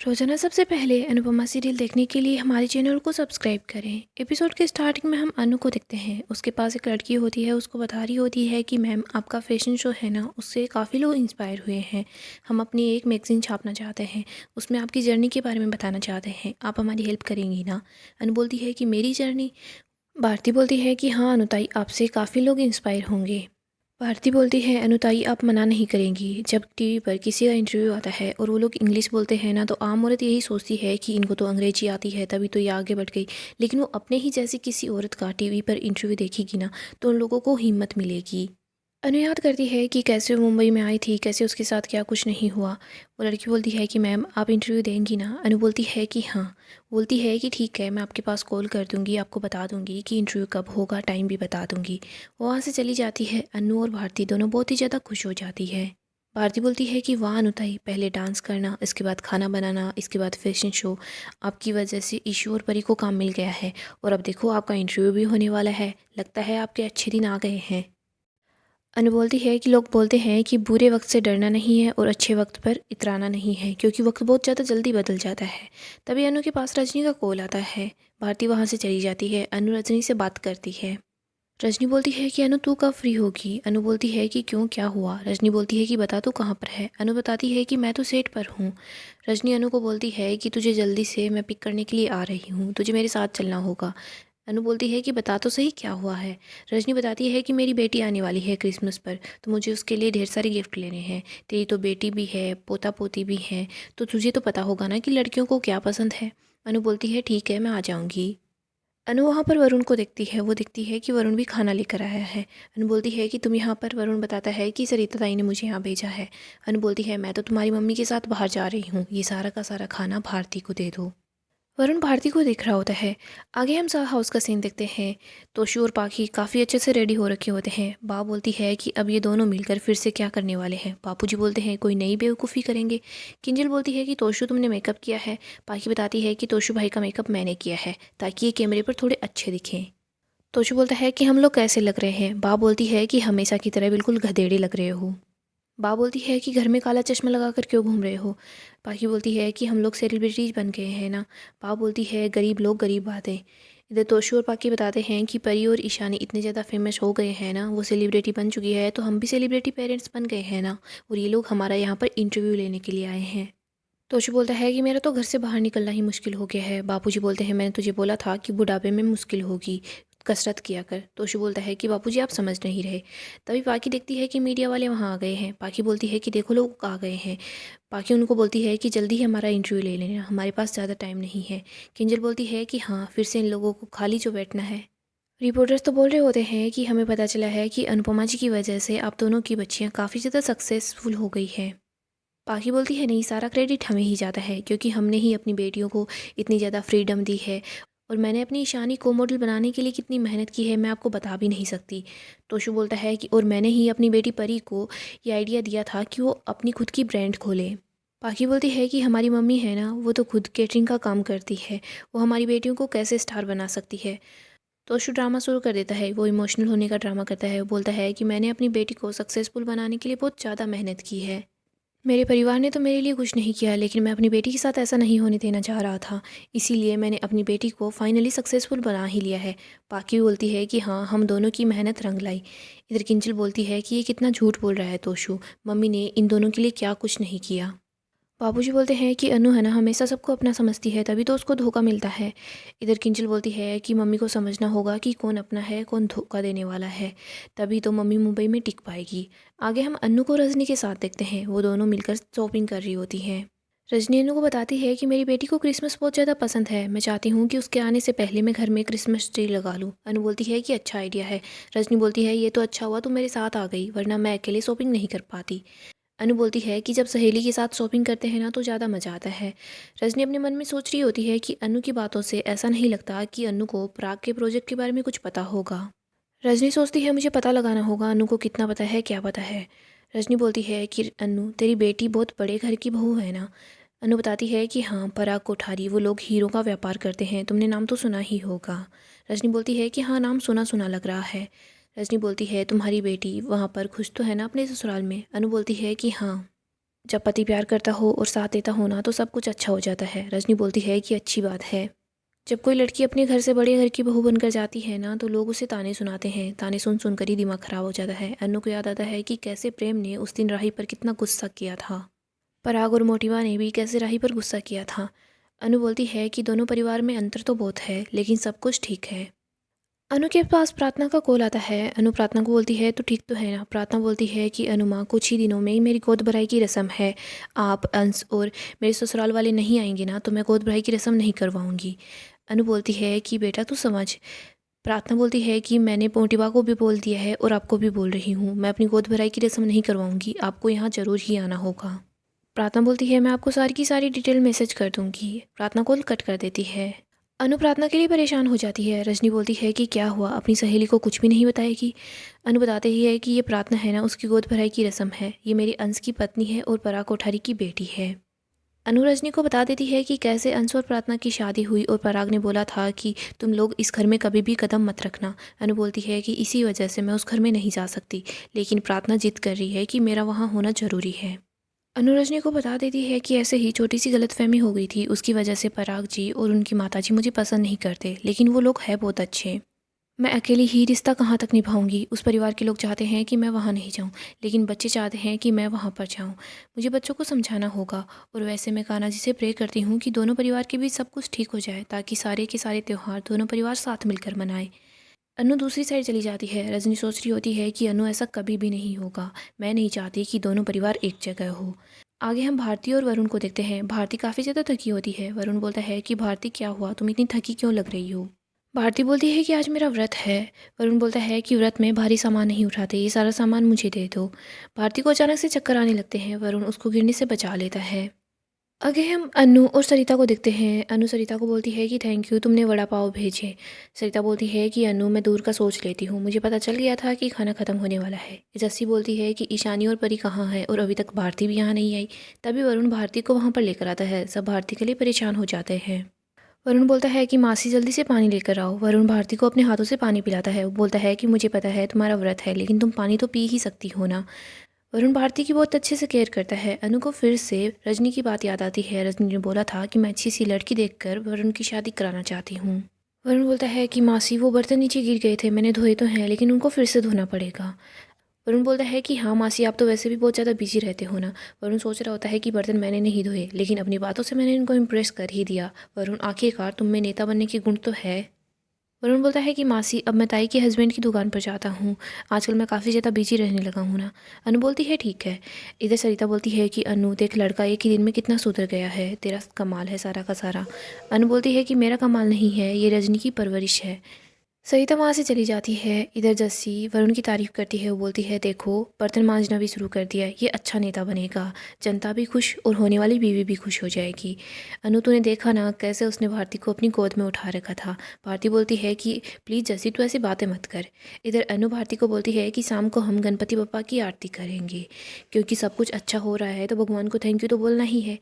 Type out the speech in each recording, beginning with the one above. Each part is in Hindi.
रोजाना सबसे पहले अनुपमा सीरियल देखने के लिए हमारे चैनल को सब्सक्राइब करें। एपिसोड के स्टार्टिंग में हम अनु को देखते हैं। उसके पास एक लड़की होती है, उसको बता रही होती है कि मैम आपका फैशन शो है ना, उससे काफ़ी लोग इंस्पायर हुए हैं। हम अपनी एक मैगजीन छापना चाहते हैं, उसमें आपकी जर्नी के बारे में बताना चाहते हैं। आप हमारी हेल्प करेंगी ना? अनु बोलती है कि मेरी जर्नी। भारती बोलती है कि हाँ अनुताई, आपसे काफ़ी लोग इंस्पायर होंगे। भारती बोलती है अनुताई आप मना नहीं करेंगी। जब टीवी पर किसी का इंटरव्यू आता है और वो लोग इंग्लिश बोलते हैं ना, तो आम औरत यही सोचती है कि इनको तो अंग्रेजी आती है तभी तो ये आगे बढ़ गई। लेकिन वो अपने ही जैसी किसी औरत का टीवी पर इंटरव्यू देखेगी ना, तो उन लोगों को हिम्मत मिलेगी। अनु याद करती है कि कैसे वो मुंबई में आई थी, कैसे उसके साथ क्या कुछ नहीं हुआ। वो लड़की बोलती है कि मैम आप इंटरव्यू देंगी ना? अनु बोलती है कि हाँ। बोलती है कि ठीक है, मैं आपके पास कॉल कर दूंगी, आपको बता दूंगी कि इंटरव्यू कब होगा, टाइम भी बता दूंगी। वो वहाँ से चली जाती है। अनु और भारती दोनों बहुत ही ज़्यादा खुश हो जाती है। भारती बोलती है कि वाह अनुताई, पहले डांस करना, इसके बाद खाना बनाना, इसके बाद फैशन शो। आपकी वजह से ईशू और परी को काम मिल गया है, और अब देखो आपका इंटरव्यू भी होने वाला है। लगता है आपके अच्छे दिन आ गए हैं। अनु बोलती है कि लोग बोलते हैं कि बुरे वक्त से डरना नहीं है और अच्छे वक्त पर इतराना नहीं है, क्योंकि वक्त बहुत ज़्यादा जल्दी बदल जाता है। तभी अनु के पास रजनी का कॉल आता है। भारती वहाँ से चली जाती है। अनु रजनी से बात करती है। रजनी बोलती है कि अनु तू कब फ्री होगी? अनु बोलती है कि क्यों, क्या हुआ? रजनी बोलती है कि बता तू कहाँ पर है? अनु बताती है कि मैं तो सेट पर हूँ। रजनी अनु को बोलती है कि तुझे जल्दी से मैं पिक करने के लिए आ रही हूँ, तुझे मेरे साथ चलना होगा। अनु बोलती है कि बता तो सही क्या हुआ है। रजनी बताती है कि मेरी बेटी आने वाली है क्रिसमस पर, तो मुझे उसके लिए ढेर सारे गिफ्ट लेने हैं। तेरी तो बेटी भी है, पोता पोती भी है, तो तुझे तो पता होगा ना कि लड़कियों को क्या पसंद है। अनु बोलती है ठीक है, मैं आ जाऊँगी। अनु वहाँ पर वरुण को देखती है। वो देखती है कि वरुण भी खाना लेकर आया है। अनु बोलती है कि तुम यहाँ पर? वरुण बताता है कि सरिता ताई ने मुझे यहाँ भेजा है। अनु बोलती है मैं तो तुम्हारी मम्मी के साथ बाहर जा रही हूँ, ये सारा का सारा खाना भारती को दे दो। वरुण भारती को देख रहा होता है। आगे हम सा हाउस का सीन देखते हैं। तोशु और पाखी काफ़ी अच्छे से रेडी हो रखे होते हैं। बा बोलती है कि अब ये दोनों मिलकर फिर से क्या करने वाले हैं। बापूजी बोलते हैं कोई नई बेवकूफ़ी करेंगे। किंजल बोलती है कि तोशु तुमने मेकअप किया है। पाखी बताती है कि तोशु भाई का मेकअप मैंने किया है, ताकि ये कैमरे पर थोड़े अच्छे दिखें। तोशु बोलता है कि हम लोग कैसे लग रहे हैं? बा बोलती है कि हमेशा की तरह बिल्कुल गधेड़े लग रहे हो। बा बोलती है कि घर में काला चश्मा लगा कर क्यों घूम रहे हो? पाखी बोलती है कि हम लोग सेलिब्रिटीज बन गए हैं ना। बा बोलती है गरीब लोग गरीब बातें। इधर तोशु और पाखी बताते हैं कि परी और ईशानी इतने ज़्यादा फेमस हो गए हैं ना, वो सेलिब्रिटी बन चुकी है, तो हम भी सेलिब्रिटी पेरेंट्स बन गए हैं ना, और ये लोग हमारा यहाँ पर इंटरव्यू लेने के लिए आए हैं। तोशु बोलता है कि मेरा तो घर से बाहर निकलना ही मुश्किल हो गया है। बापूजी बोलते हैं मैंने तुझे बोला था कि बुढ़ापे में मुश्किल होगी, कसरत किया कर। तोशु बोलता है कि बापूजी आप समझ नहीं रहे। तभी पाकी देखती है कि मीडिया वाले वहाँ आ गए हैं। पाकी बोलती है कि देखो लोग आ गए हैं। पाकी उनको बोलती है कि जल्दी ही हमारा इंटरव्यू ले लेना, हमारे पास ज़्यादा टाइम नहीं है। किंजल बोलती है कि हाँ, फिर से इन लोगों को खाली जो बैठना है। रिपोर्टर्स तो बोल रहे होते हैं कि हमें पता चला है कि अनुपमा जी की वजह से आप दोनों की बच्चियाँ काफ़ी ज़्यादा सक्सेसफुल हो गई हैं। पाखी बोलती है नहीं, सारा क्रेडिट हमें ही जाता है, क्योंकि हमने ही अपनी बेटियों को इतनी ज़्यादा फ्रीडम दी है। और मैंने अपनी ईशानी को मॉडल बनाने के लिए कितनी मेहनत की है, मैं आपको बता भी नहीं सकती। तोशु बोलता है कि और मैंने ही अपनी बेटी परी को ये आइडिया दिया था कि वो अपनी खुद की ब्रांड खोले। पाखी बोलती है कि हमारी मम्मी है ना, वो तो खुद केटरिंग का काम करती है, वो हमारी बेटियों को कैसे स्टार बना सकती है। तोशु ड्रामा शुरू कर देता है, वो इमोशनल होने का ड्रामा करता है। वो बोलता है कि मैंने अपनी बेटी को सक्सेसफुल बनाने के लिए बहुत ज़्यादा मेहनत की है। मेरे परिवार ने तो मेरे लिए कुछ नहीं किया, लेकिन मैं अपनी बेटी के साथ ऐसा नहीं होने देना चाह रहा था। इसीलिए मैंने अपनी बेटी को फाइनली सक्सेसफुल बना ही लिया है। पाकी बोलती है कि हाँ, हम दोनों की मेहनत रंग लाई। इधर किंजल बोलती है कि ये कितना झूठ बोल रहा है तोशु, मम्मी ने इन दोनों के लिए क्या कुछ नहीं किया। बाबूजी बोलते हैं कि अनु है ना, हमेशा सबको अपना समझती है, तभी तो उसको धोखा मिलता है। इधर किंजल बोलती है कि मम्मी को समझना होगा कि कौन अपना है, कौन धोखा देने वाला है, तभी तो मम्मी मुंबई में टिक पाएगी। आगे हम अन्नू को रजनी के साथ देखते हैं। वो दोनों मिलकर शॉपिंग कर रही होती हैं। रजनी अनु को बताती है कि मेरी बेटी को क्रिसमस बहुत ज़्यादा पसंद है, मैं चाहती हूँ कि उसके आने से पहले मैं घर में क्रिसमस ट्री लगा लूँ। अनु बोलती है कि अच्छा आइडिया है। रजनी बोलती है ये तो अच्छा हुआ तुम मेरे साथ आ गई, वरना मैं अकेले शॉपिंग नहीं कर पाती। अनु बोलती है कि जब सहेली के साथ शॉपिंग करते हैं ना, तो ज़्यादा मज़ा आता है। रजनी अपने मन में सोच रही होती है कि अनु की बातों से ऐसा नहीं लगता कि अनु को प्राग के प्रोजेक्ट के बारे में कुछ पता होगा। रजनी सोचती है मुझे पता लगाना होगा अनु को कितना पता है, क्या पता है। रजनी बोलती है कि अनु तेरी बेटी बहुत बड़े घर की बहू है ना। अनु बताती है कि हाँ, पराग कोठारी, वो लोग हीरो का व्यापार करते हैं, तुमने नाम तो सुना ही होगा। रजनी बोलती है कि हाँ, नाम सुना सुना लग रहा है। रजनी बोलती है तुम्हारी बेटी वहाँ पर खुश तो है ना अपने ससुराल में? अनु बोलती है कि हाँ। जब पति प्यार करता हो और साथ देता हो ना तो सब कुछ अच्छा हो जाता है। रजनी बोलती है कि अच्छी बात है। जब कोई लड़की अपने घर से बड़े घर की बहू बनकर जाती है ना तो लोग उसे ताने सुनाते हैं। ताने सुन सुनकर ही दिमाग खराब हो जाता है। अनु को याद आता है कि कैसे प्रेम ने उस दिन राही पर कितना गुस्सा किया था। पराग और मोटिवा ने भी कैसे राही पर गुस्सा किया था। अनु बोलती है कि दोनों परिवार में अंतर तो बहुत है लेकिन सब कुछ ठीक है। अनु के पास प्रार्थना का कॉल आता है। अनु प्रार्थना को बोलती है तो ठीक तो है ना। प्रार्थना बोलती है कि अनु माँ, कुछ ही दिनों में मेरी गोद भराई की रस्म है। आप, अंश और मेरे ससुराल वाले नहीं आएंगे ना तो मैं गोद भराई की रस्म नहीं करवाऊंगी। अनु बोलती है कि बेटा तू समझ। प्रार्थना बोलती है कि मैंने मोटिवा को भी बोल दिया है और आपको भी बोल रही हूँ, मैं अपनी गोद भराई की रस्म नहीं करवाऊंगी, आपको यहाँ ज़रूर ही आना होगा। प्रार्थना बोलती है मैं आपको सारी की सारी डिटेल मैसेज कर दूंगी। प्रार्थना कॉल कट कर देती है। अनु प्रार्थना के लिए परेशान हो जाती है। रजनी बोलती है कि क्या हुआ, अपनी सहेली को कुछ भी नहीं बताएगी। अनु बताते ही है कि ये प्रार्थना है ना, उसकी गोद भराई की रस्म है, ये मेरी अंश की पत्नी है और पराग कोठारी की बेटी है। अनु रजनी को बता देती है कि कैसे अंश और प्रार्थना की शादी हुई और पराग ने बोला था कि तुम लोग इस घर में कभी भी कदम मत रखना। अनु बोलती है कि इसी वजह से मैं उस घर में नहीं जा सकती, लेकिन प्रार्थना जिद कर रही है कि मेरा वहाँ होना ज़रूरी है। अनु रजनी को बता देती है कि ऐसे ही छोटी सी गलतफहमी हो गई थी, उसकी वजह से पराग जी और उनकी माताजी मुझे पसंद नहीं करते, लेकिन वो लोग हैं बहुत अच्छे। मैं अकेली ही रिश्ता कहाँ तक निभाऊंगी। उस परिवार के लोग चाहते हैं कि मैं वहाँ नहीं जाऊँ, लेकिन बच्चे चाहते हैं कि मैं वहाँ पर जाऊँ। मुझे बच्चों को समझाना होगा। और वैसे मैं कान्हा जी से प्रे करती हूँ कि दोनों परिवार के बीच सब कुछ ठीक हो जाए, ताकि सारे के सारे त्यौहार दोनों परिवार साथ मिलकर मनाएं। अनु दूसरी साइड चली जाती है। रजनी सोच रही होती है कि अनु ऐसा कभी भी नहीं होगा, मैं नहीं चाहती कि दोनों परिवार एक जगह हो। आगे हम भारती और वरुण को देखते हैं। भारती काफ़ी ज़्यादा थकी होती है। वरुण बोलता है कि भारती क्या हुआ, तुम इतनी थकी क्यों लग रही हो। भारती बोलती है कि आज मेरा व्रत है। वरुण बोलता है कि व्रत में भारी सामान नहीं उठाते, ये सारा सामान मुझे दे दो। भारती को अचानक से चक्कर आने लगते हैं। वरुण उसको गिरने से बचा लेता है। आगे हम अनु और सरिता को देखते हैं। अनु सरिता को बोलती है कि थैंक यू, तुमने वड़ा पाव भेजे। सरिता बोलती है कि अनु मैं दूर का सोच लेती हूँ, मुझे पता चल गया था कि खाना ख़त्म होने वाला है। जस्सी बोलती है कि ईशानी और परी कहाँ है और अभी तक भारती भी यहाँ नहीं आई। तभी वरुण भारती को वहाँ पर लेकर आता है। सब भारती के लिए परेशान हो जाते हैं। वरुण बोलता है कि मासी जल्दी से पानी लेकर आओ। वरुण भारती को अपने हाथों से पानी पिलाता है। वो बोलता है कि मुझे पता है तुम्हारा व्रत है, लेकिन तुम पानी तो पी ही सकती हो ना। वरुण भारती की बहुत अच्छे से केयर करता है। अनु को फिर से रजनी की बात याद आती है। रजनी ने बोला था कि मैं अच्छी सी लड़की देखकर वरुण की शादी कराना चाहती हूँ। वरुण बोलता है कि मासी वो बर्तन नीचे गिर गए थे, मैंने धोए तो हैं लेकिन उनको फिर से धोना पड़ेगा। वरुण बोलता है कि हाँ मासी, आप तो वैसे भी बहुत ज़्यादा बिजी रहते हो ना। वरुण सोच रहा होता है कि बर्तन मैंने नहीं धोए, लेकिन अपनी बातों से मैंने इनको इम्प्रेस कर ही दिया। वरुण, आखिरकार तुम में नेता बनने के गुण तो है। वरुण बोलता है कि मासी अब मैं ताई के हस्बैंड की दुकान पर जाता हूँ, आजकल मैं काफ़ी ज़्यादा बिजी रहने लगा हूँ ना। अनु बोलती है ठीक है। इधर सरिता बोलती है कि अनु देख, लड़का एक ही दिन में कितना सुधर गया है, तेरा कमाल है सारा का सारा। अनु बोलती है कि मेरा कमाल नहीं है, ये रजनी की परवरिश है। सरिता वहाँ से चली जाती है। इधर जस्सी वरुण की तारीफ़ करती है। वो बोलती है देखो, बर्तन मांजना भी शुरू कर दिया है, ये अच्छा नेता बनेगा, जनता भी खुश और होने वाली बीवी भी खुश हो जाएगी। अनु, तूने देखा ना कैसे उसने भारती को अपनी गोद में उठा रखा था। भारती बोलती है कि प्लीज़ जस्सी तू ऐसी बातें मत कर। इधर अनु भारती को बोलती है कि शाम को हम गणपति बप्पा की आरती करेंगे, क्योंकि सब कुछ अच्छा हो रहा है तो भगवान को थैंक यू तो बोलना ही है।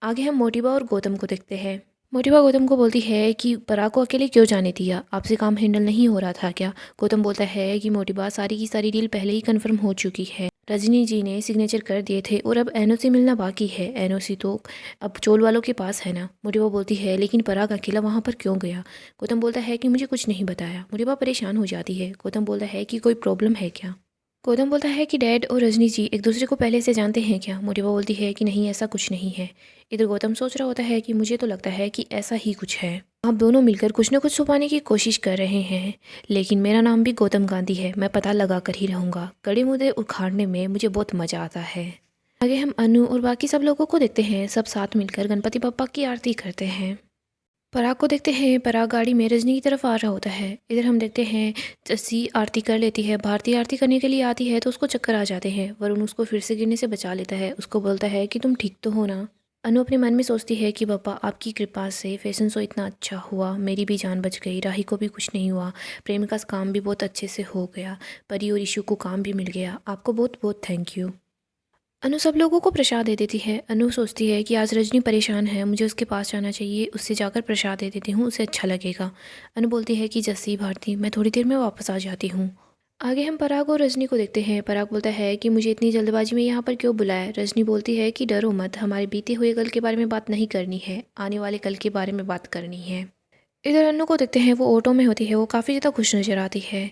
आगे हम मोटिवा और गौतम को देखते हैं। मोटिवा गौतम को बोलती है कि पराग को अकेले क्यों जाने दिया, आपसे काम हैंडल नहीं हो रहा था क्या। गौतम बोलता है कि मोटिवा, सारी की सारी डील पहले ही कंफर्म हो चुकी है, रजनी जी ने सिग्नेचर कर दिए थे और अब एनओसी मिलना बाकी है। एनओसी तो अब चोल वालों के पास है ना। मोटिवा बोलती है लेकिन पराग अकेला वहाँ पर क्यों गया। गौतम बोलता है कि मुझे कुछ नहीं बताया। मोटिवा परेशान हो जाती है। गौतम बोलता है कि कोई प्रॉब्लम है क्या। गौतम बोलता है कि डैड और रजनी जी एक दूसरे को पहले से जानते हैं क्या। मोटिवा बोलती है कि नहीं, ऐसा कुछ नहीं है। इधर गौतम सोच रहा होता है कि मुझे तो लगता है कि ऐसा ही कुछ है, आप दोनों मिलकर कुछ न कुछ छुपाने की कोशिश कर रहे हैं, लेकिन मेरा नाम भी गौतम गांधी है, मैं पता लगा कर ही रहूँगा। कड़े मुद्दे उखाड़ने में मुझे बहुत मज़ा आता है। आगे हम अनु और बाकी सब लोगों को देखते हैं। सब साथ मिलकर गणपति बप्पा की आरती करते हैं। पराग को देखते हैं। पराग गाड़ी में रजनी की तरफ आ रहा होता है। इधर हम देखते हैं जस्सी आरती कर लेती है। भारती आरती करने के लिए आती है तो उसको चक्कर आ जाते हैं। वरुण उसको फिर से गिरने से बचा लेता है। उसको बोलता है कि तुम ठीक तो हो ना। अनु अपने मन में सोचती है कि पापा आपकी कृपा से फैशन शो इतना अच्छा हुआ, मेरी भी जान बच गई, राही को भी कुछ नहीं हुआ, प्रेम का काम भी बहुत अच्छे से हो गया, परी और ईशु को काम भी मिल गया, आपको बहुत बहुत थैंक यू। अनु सब लोगों को प्रसाद दे देती है। अनु सोचती है कि आज रजनी परेशान है, मुझे उसके पास जाना चाहिए, उससे जाकर प्रसाद दे देती हूँ, उसे अच्छा लगेगा। अनु बोलती है कि जस्सी, भारती, मैं थोड़ी देर में वापस आ जाती हूँ। आगे हम पराग और रजनी को देखते हैं। पराग बोलता है कि मुझे इतनी जल्दबाजी में यहाँ पर क्यों बुलाया। रजनी बोलती है कि डरो मत, हमारे बीते हुए कल के बारे में बात नहीं करनी है, आने वाले कल के बारे में बात करनी है। इधर अन्नू को देखते हैं, वो ऑटो में होती है, वो काफ़ी ज़्यादा खुश नज़र आती है।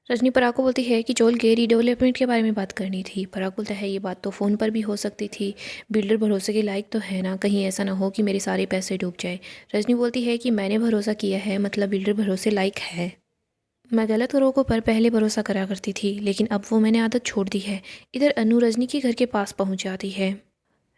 रजनी पराग को बोलती है कि चोल के रीडेवलपमेंट के बारे में बात करनी थी। पराग बोलता है ये बात तो फ़ोन पर भी हो सकती थी, बिल्डर भरोसे के लायक तो है ना, कहीं ऐसा ना हो कि मेरे सारे पैसे डूब जाए। रजनी बोलती है कि मैंने भरोसा किया है मतलब बिल्डर भरोसे लायक है। मैं गलत लोगों पर पहले भरोसा करा करती थी, लेकिन अब वो मैंने आदत छोड़ दी है। इधर अनु रजनी के घर के पास पहुंच जाती है।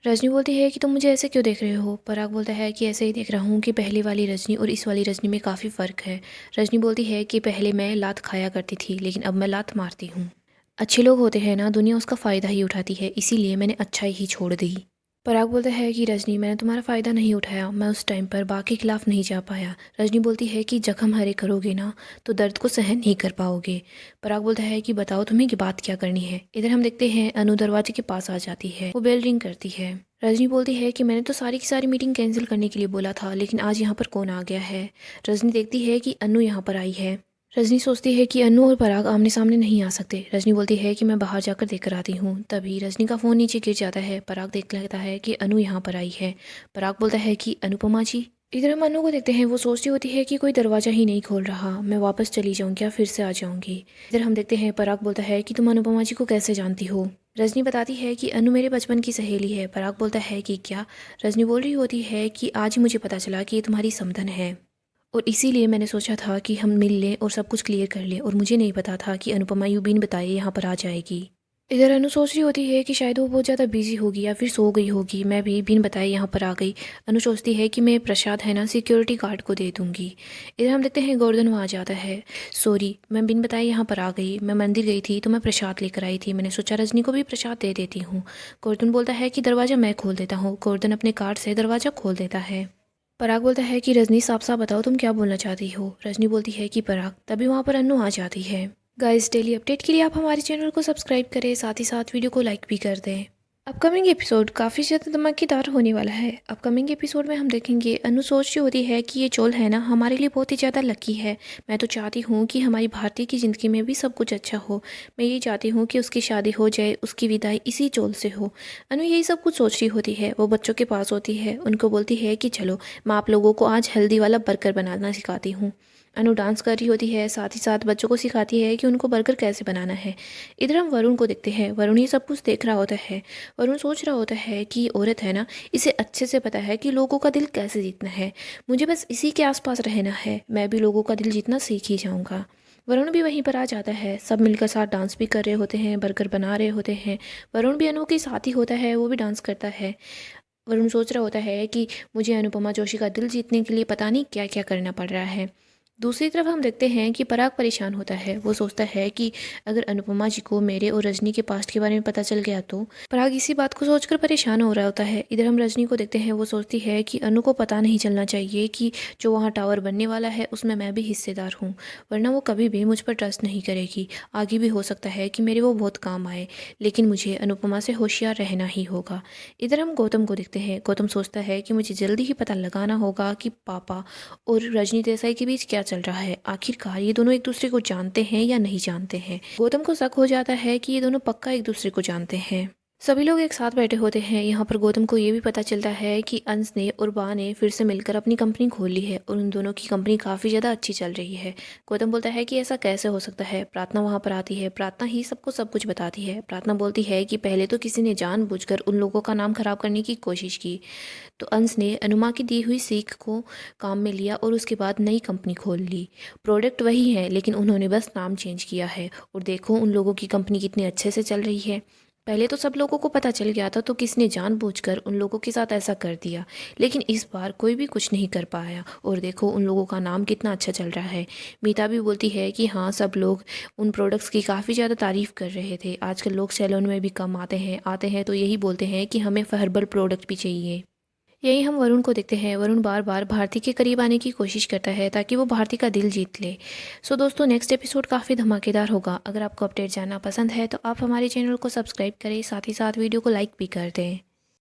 रजनी बोलती है कि तुम मुझे ऐसे क्यों देख रहे हो। पराग बोलता है कि ऐसे ही देख रहा हूँ कि पहले वाली रजनी और इस वाली रजनी में काफ़ी फ़र्क है। रजनी बोलती है कि पहले मैं लात खाया करती थी, लेकिन अब मैं लात मारती हूँ। अच्छे लोग होते हैं ना, दुनिया उसका फ़ायदा ही उठाती है, इसीलिए मैंने अच्छाई ही छोड़ दी। पराग बोलता है कि रजनी मैंने तुम्हारा फ़ायदा नहीं उठाया, मैं उस टाइम पर बाकी के खिलाफ नहीं जा पाया। रजनी बोलती है कि जख्म हरे करोगे ना तो दर्द को सहन नहीं कर पाओगे। पराग बोलता है कि बताओ तुम्हें की बात क्या करनी है। इधर हम देखते हैं अनु दरवाजे के पास आ जाती है, वो बेल रिंग करती है। रजनी बोलती है कि मैंने तो सारी की सारी मीटिंग कैंसिल करने के लिए बोला था, लेकिन आज यहाँ पर कौन आ गया है। रजनी देखती है कि अनु यहाँ पर आई है। रजनी सोचती है कि अनु और पराग आमने सामने नहीं आ सकते। रजनी बोलती है कि मैं बाहर जाकर देकर आती हूँ। तभी रजनी का फ़ोन नीचे गिर जाता है। पराग देख लेता है कि अनु यहाँ पर आई है। पराग बोलता है कि अनुपमा जी। इधर हम अनु को देखते हैं, वो सोचती होती है कि कोई दरवाज़ा ही नहीं खोल रहा, मैं वापस चली जाऊँ क्या, फिर से आ जाऊँगी। इधर हम देखते हैं पराग बोलता है कि तुम अनुपमा जी को कैसे जानती हो। रजनी बताती है कि अनु मेरे बचपन की सहेली है। पराग बोलता है कि क्या। रजनी बोल रही होती है कि आज ही मुझे पता चला कि ये तुम्हारी समधन है और इसीलिए मैंने सोचा था कि हम मिल लें और सब कुछ क्लियर कर लें, और मुझे नहीं पता था कि अनुपमा यूं बिन बताए यहाँ पर आ जाएगी। इधर अनु सोच रही होती है कि शायद वो बहुत ज़्यादा बिजी होगी या फिर सो गई होगी, मैं भी बिन बताए यहाँ पर आ गई। अनु सोचती है कि मैं प्रसाद है ना सिक्योरिटी गार्ड को दे दूँगी। इधर हम देखते हैं गोवर्धन वहाँ आ जाता है। सॉरी, मैं बिन बताए यहाँ पर आ गई, मैं मंदिर गई थी तो मैं प्रसाद लेकर आई थी, मैंने सोचा रजनी को भी प्रसाद दे देती हूँ। गोवर्धन बोलता है कि दरवाज़ा मैं खोल देता हूँ। गोवर्धन अपने कार्ड से दरवाज़ा खोल देता है। पराग बोलता है कि रजनी साफ साफ बताओ तुम क्या बोलना चाहती हो। रजनी बोलती है कि पराग। तभी वहाँ पर अन्नू आ जाती है। गाइस, डेली अपडेट के लिए आप हमारे चैनल को सब्सक्राइब करें, साथ ही साथ वीडियो को लाइक भी कर दें। अपकमिंग एपिसोड काफ़ी ज़्यादा धमाकेदार होने वाला है। अपकमिंग एपिसोड में हम देखेंगे अनु सोच रही होती है कि ये चोल है ना हमारे लिए बहुत ही ज़्यादा लकी है। मैं तो चाहती हूँ कि हमारी भारती की ज़िंदगी में भी सब कुछ अच्छा हो। मैं ये चाहती हूँ कि उसकी शादी हो जाए, उसकी विदाई इसी चोल से हो। अनु यही सब कुछ सोच रही होती है। वो बच्चों के पास होती है, उनको बोलती है कि चलो मैं आप लोगों को आज हेल्दी वाला बर्गर बनाना सिखाती हूँ। अनु डांस कर रही होती है, साथ ही साथ बच्चों को सिखाती है कि उनको बर्गर कैसे बनाना है। इधर हम वरुण को देखते हैं। वरुण ये सब कुछ देख रहा होता है। वरुण सोच रहा होता है कि औरत है ना, इसे अच्छे से पता है कि लोगों का दिल कैसे जीतना है। मुझे बस इसी के आसपास रहना है, मैं भी लोगों का दिल जीतना सीख ही जाऊँगा। वरुण भी वहीं पर आ जाता है। सब मिलकर साथ डांस भी कर रहे होते हैं, बर्गर बना रहे होते हैं। वरुण भी अनु के साथ ही होता है, वो भी डांस करता है। वरुण सोच रहा होता है कि मुझे अनुपमा जोशी का दिल जीतने के लिए पता नहीं क्या क्या करना पड़ रहा है। दूसरी तरफ हम देखते हैं कि पराग परेशान होता है। वो सोचता है कि अगर अनुपमा जी को मेरे और रजनी के पास्ट के बारे में पता चल गया तो। पराग इसी बात को सोचकर परेशान हो रहा होता है। इधर हम रजनी को देखते हैं। वो सोचती है कि अनु को पता नहीं चलना चाहिए कि जो वहाँ टावर बनने वाला है उसमें मैं भी हिस्सेदार हूँ, वरना वो कभी भी मुझ पर ट्रस्ट नहीं करेगी। आगे भी हो सकता है कि मेरे वो बहुत काम आए, लेकिन मुझे अनुपमा से होशियार रहना ही होगा। इधर हम गौतम को देखते हैं। गौतम सोचता है कि मुझे जल्दी ही पता लगाना होगा कि पापा और रजनी देसाई के बीच क्या चल रहा है। आखिरकार ये दोनों एक दूसरे को जानते हैं या नहीं जानते हैं। गौतम को शक हो जाता है कि ये दोनों पक्का एक दूसरे को जानते हैं। सभी लोग एक साथ बैठे होते हैं। यहाँ पर गौतम को ये भी पता चलता है कि अंश ने और बा ने फिर से मिलकर अपनी कंपनी खोल ली है और उन दोनों की कंपनी काफ़ी ज़्यादा अच्छी चल रही है। गौतम बोलता है कि ऐसा कैसे हो सकता है। प्रार्थना वहाँ पर आती है। प्रार्थना ही सबको सब कुछ बताती है। प्रार्थना बोलती है कि पहले तो किसी ने जानबूझकर उन लोगों का नाम खराब करने की कोशिश की, तो अंश ने अनुमा की दी हुई सीख को काम में लिया और उसके बाद नई कंपनी खोल ली। प्रोडक्ट वही है, लेकिन उन्होंने बस नाम चेंज किया है। और देखो उन लोगों की कंपनी कितनी अच्छे से चल रही है। पहले तो सब लोगों को पता चल गया था तो किसने जानबूझकर उन लोगों के साथ ऐसा कर दिया, लेकिन इस बार कोई भी कुछ नहीं कर पाया। और देखो उन लोगों का नाम कितना अच्छा चल रहा है। मीता भी बोलती है कि हाँ, सब लोग उन प्रोडक्ट्स की काफ़ी ज़्यादा तारीफ़ कर रहे थे। आजकल लोग सैलून में भी कम आते हैं तो यही बोलते हैं कि हमें हर्बल प्रोडक्ट भी चाहिए। यही हम वरुण को देखते हैं। वरुण बार बार भारती के करीब आने की कोशिश करता है ताकि वो भारती का दिल जीत ले। सो दोस्तों, नेक्स्ट एपिसोड काफ़ी धमाकेदार होगा। अगर आपको अपडेट जानना पसंद है तो आप हमारे चैनल को सब्सक्राइब करें, साथ ही साथ वीडियो को लाइक भी कर दें।